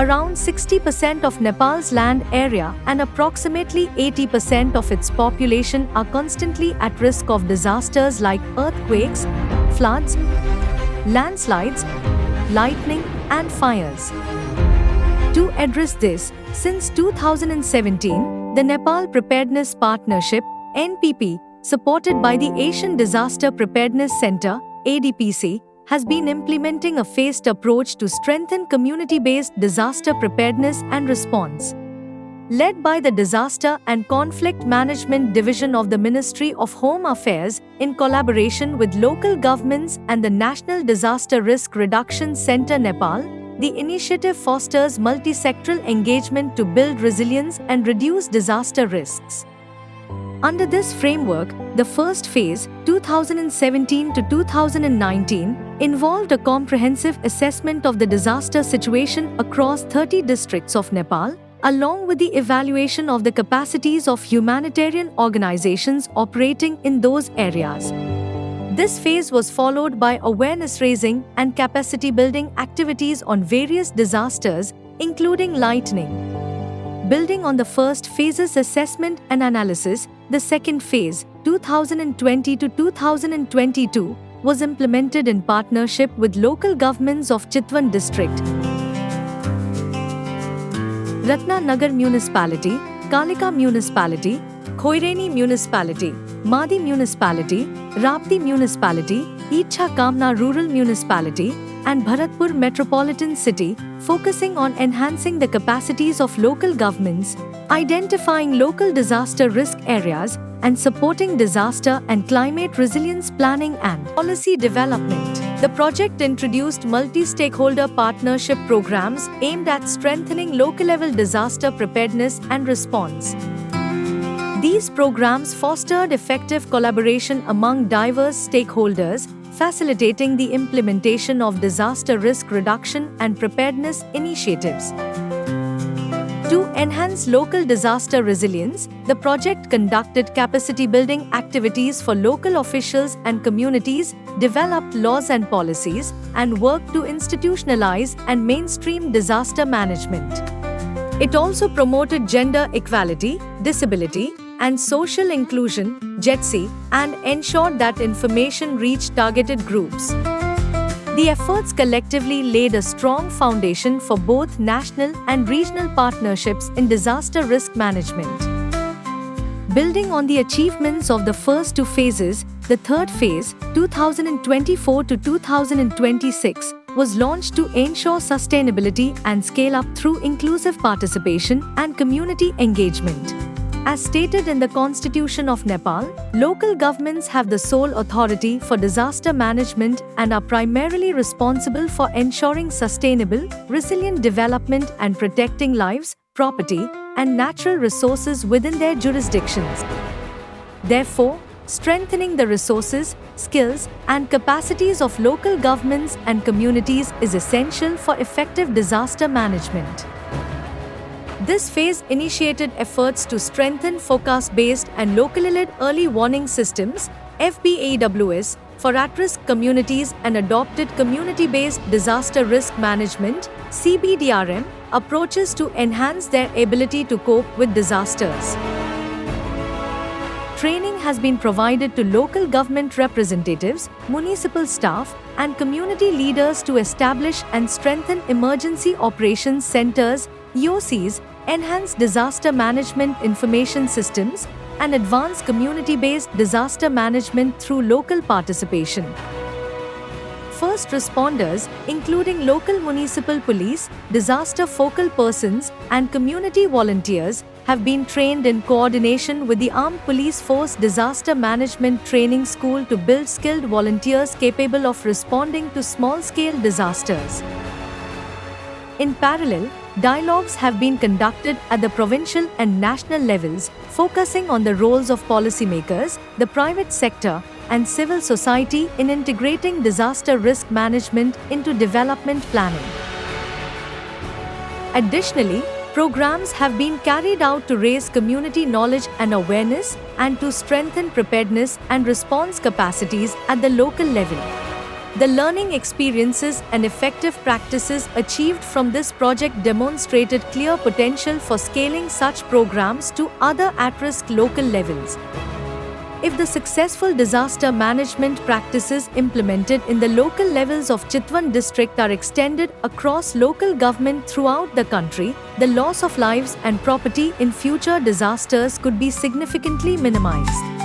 Around 60% of Nepal's land area and approximately 80% of its population are constantly at risk of disasters like earthquakes, floods, landslides, lightning, and fires. To address this, since 2017, the Nepal Preparedness Partnership (NPP), supported by the Asian Disaster Preparedness Center (ADPC), has been implementing a phased approach to strengthen community-based disaster preparedness and response. Led by the Disaster and Conflict Management Division of the Ministry of Home Affairs, in collaboration with local governments and the National Disaster Risk Reduction Center Nepal, the initiative fosters multi-sectoral engagement to build resilience and reduce disaster risks. Under this framework, the first phase, 2017 to 2019, involved a comprehensive assessment of the disaster situation across 30 districts of Nepal, along with the evaluation of the capacities of humanitarian organizations operating in those areas. This phase was followed by awareness-raising and capacity-building activities on various disasters, including lightning. Building on the first phase's assessment and analysis, the second phase, 2020 to 2022, was implemented in partnership with local governments of Chitwan District, Ratnanagar Municipality, Kalika Municipality, Khoireni Municipality, Madi Municipality, Rapti Municipality, Icha Kamna Rural Municipality, and Bharatpur Metropolitan City, focusing on enhancing the capacities of local governments, identifying local disaster risk areas, and supporting disaster and climate resilience planning and policy development. The project introduced multi-stakeholder partnership programs aimed at strengthening local-level disaster preparedness and response. These programs fostered effective collaboration among diverse stakeholders, facilitating the implementation of disaster risk reduction and preparedness initiatives. To enhance local disaster resilience, the project conducted capacity-building activities for local officials and communities, developed laws and policies, and worked to institutionalize and mainstream disaster management. It also promoted gender equality, disability, and social inclusion (JETSI), and ensured that information reached targeted groups. The efforts collectively laid a strong foundation for both national and regional partnerships in disaster risk management. Building on the achievements of the first two phases, the third phase, 2024 to 2026, was launched to ensure sustainability and scale up through inclusive participation and community engagement. As stated in the Constitution of Nepal, local governments have the sole authority for disaster management and are primarily responsible for ensuring sustainable, resilient development and protecting lives, property, and natural resources within their jurisdictions. Therefore, strengthening the resources, skills, and capacities of local governments and communities is essential for effective disaster management. This phase initiated efforts to strengthen forecast-based and locally-led early warning systems (FBAWS) for at-risk communities and adopted community-based disaster risk management (CBDRM) approaches to enhance their ability to cope with disasters. Training has been provided to local government representatives, municipal staff, and community leaders to establish and strengthen emergency operations centers (EOCs), enhance disaster management information systems, and advance community-based disaster management through local participation. First responders, including local municipal police, disaster focal persons, and community volunteers, have been trained in coordination with the Armed Police Force Disaster Management Training School to build skilled volunteers capable of responding to small-scale disasters. In parallel, dialogues have been conducted at the provincial and national levels, focusing on the roles of policymakers, the private sector, and civil society in integrating disaster risk management into development planning. Additionally, programs have been carried out to raise community knowledge and awareness and to strengthen preparedness and response capacities at the local level. The learning experiences and effective practices achieved from this project demonstrated clear potential for scaling such programs to other at-risk local levels. If the successful disaster management practices implemented in the local levels of Chitwan district are extended across local government throughout the country, the loss of lives and property in future disasters could be significantly minimized.